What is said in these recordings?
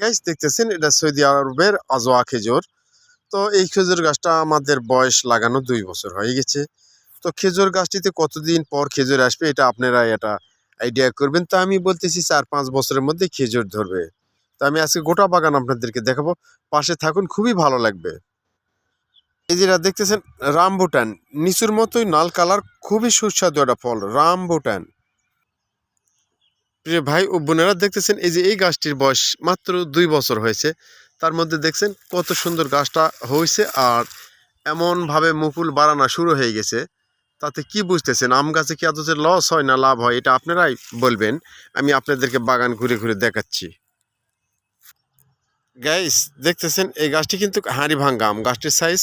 Guys দেখতেছেন এটা Saudi আরবের আজওয়া খেজুর। তো এই খেজুর গাছটা আমাদের বয়স লাগানো 2 বছর হয়ে গেছে। তো খেজুর গাছটিতে কতদিন পর খেজুর আসবে এটা আপনারা এটা আইডিয়া করবেন। তো আমি বলতেছি 4-5 বছরের মধ্যে খেজুর ধরবে। তো আমি আজকে গোটা বাগান আপনাদেরকে দেখাবো, পাশে থাকুন, খুবই ভালো লাগবে। এই যেটা দেখতেছেন রামবুটান, নিচুর মতোই লাল কালার, খুবই সুস্বাদু একটা ফল রামবুটান। প্রিয় ভাই ও বোনেরা দেখতেছেন এই যে এই গাছটির বয়স মাত্র 2 বছর হয়েছে, তার মধ্যে দেখছেন কত সুন্দর গাছটা হয়েছে আর এমনভাবে মুকুল বাড়ানো শুরু হয়ে গেছে। তাতে কি বুঝতেছেন আম গাছে কি আদতে লস হয় না লাভ হয় এটা আপনারাই বলবেন। আমি আপনাদেরকে বাগান ঘুরে ঘুরে দেখাচ্ছি। গাইস দেখতেছেন এই গাছটি কিন্তু হাঁড়ি ভাঙ্গা আম, গাছটির সাইজ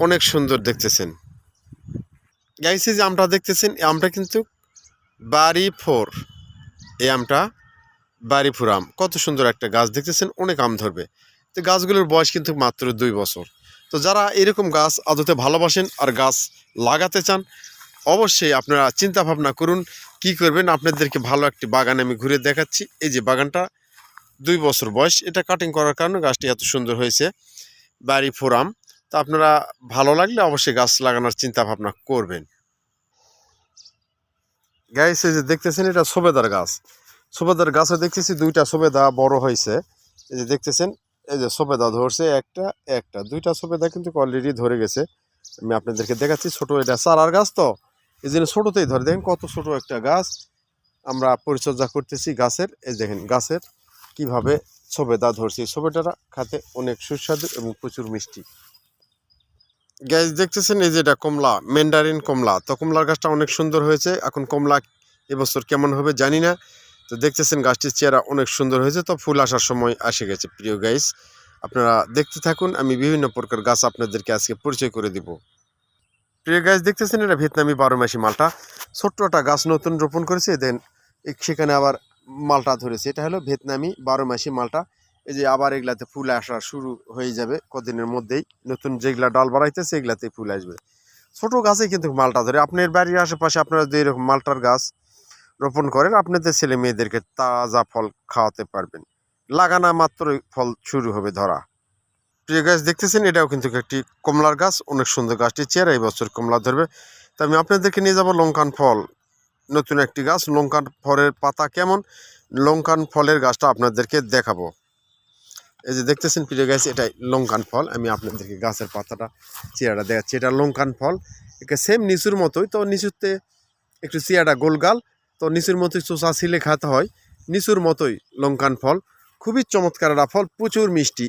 অনেক সুন্দর দেখতেছেন। গাইস এই যে আমটা দেখতেছেন এই আমটা কিন্তু বাড়ি ফোর, এই আমটা বাড়িপুর আম, কত সুন্দর একটা গাছ দেখতেছেন, অনেক আম ধরবে। তো গাছগুলোর বয়স কিন্তু মাত্র 2 বছর। তো যারা এরকম গাছ আদতে ভালোবাসেন আর গাছ লাগাতে চান, অবশ্যই আপনারা চিন্তা ভাবনা করুন কি করবেন। আপনাদেরকে ভালো একটি বাগান আমি ঘুরে দেখাচ্ছি। এই যে বাগানটা 2 বছর বয়স, এটা কাটিং করার কারণে গাছটি এত সুন্দর হয়েছে, বাড়িপুর আম। তো আপনারা ভালো লাগলে অবশ্যই গাছ লাগানোর চিন্তা ভাবনা করবেন। গাইস এই যে দেখতেছেন এটা সবেদার গাছ, সবেদার গাছে দেখতেছি 2টা সবেদা বড় হয়েছে। এই যে দেখতেছেন এই যে সবেদা ধরছে একটা একটা 2টা সবেদা কিন্তু অলরেডি ধরে গেছে। আমি আপনাদেরকে দেখাচ্ছি, ছোট এটা চারার গাছ, তো এই জন্য ছোটোতেই ধরে। দেখেন কত ছোট একটা গাছ, আমরা পরিচর্যা করতেছি গাছের। এই দেখেন গাছের কিভাবে সবেদা ধরছে, সবেদাটা খেতে অনেক সুস্বাদু এবং প্রচুর মিষ্টি। গাছ দেখতেছেন এই যে এটা কমলা, ম্যান্ডারিন কমলা। তো কমলার গাছটা অনেক সুন্দর হয়েছে। এখন কমলা এবছর কেমন হবে জানি না। তো দেখতেছেন গাছটির চেহারা অনেক সুন্দর হয়েছে, তো ফুল আসার সময় এসে গেছে। প্রিয় গাইস আপনারা দেখতে থাকুন, আমি বিভিন্ন প্রকার গাছ আপনাদেরকে আজকে পরিচয় করে দিব। প্রিয় গাছ দেখতেছেন এটা ভিয়েতনামি 12 মাসি মালটা, ছোট্ট একটা গাছ নতুন রোপণ করেছে। দেন সেখানে আবার মালটা ধরেছে, এটা হলো ভিয়েতনামি 12 মাসি মালটা। এই যে আবার এগুলাতে ফুল আসা শুরু হয়ে যাবে কদিনের মধ্যেই, নতুন যেগুলা ডাল বাড়াইতেছে এগুলাতেই ফুল আসবে। ছোট গাছে কিন্তু মালটা ধরে। আপনার বাড়ির আশেপাশে আপনারা যদি এরকম মালটার গাছ রোপণ করেন, আপনাদের ছেলে মেয়েদেরকে তাজা ফল খাওয়াতে পারবেন। লাগানা মাত্রই ফল শুরু হবে ধরা। প্রিয় গাছ দেখতেছেন এটাও কিন্তু একটি কমলার গাছ, অনেক সুন্দর গাছটি চেহারা, এই বছর কমলা ধরবে। তো আমি আপনাদেরকে নিয়ে যাব লঙ্কান ফল, নতুন একটি গাছ। লঙ্কান ফলের পাতা কেমন, লঙ্কান ফলের গাছটা আপনাদেরকে দেখাবো। এই যে দেখতেছেন প্রিয় গাছ এটাই লঙ্কান ফল। আমি আপনাদেরকে গাছের পাতাটা চেহারা দেখাচ্ছি, এটা লঙ্কান ফল। এটা সেম নিচুর মতোই, তো নিচুতে একটু চেহারা গোলগাল, তো নিচুর মতোই চোষা ছিলে খাতে হয়, নিচুর মতোই লঙ্কান ফল। খুবই চমৎকার একটা ফল, প্রচুর মিষ্টি।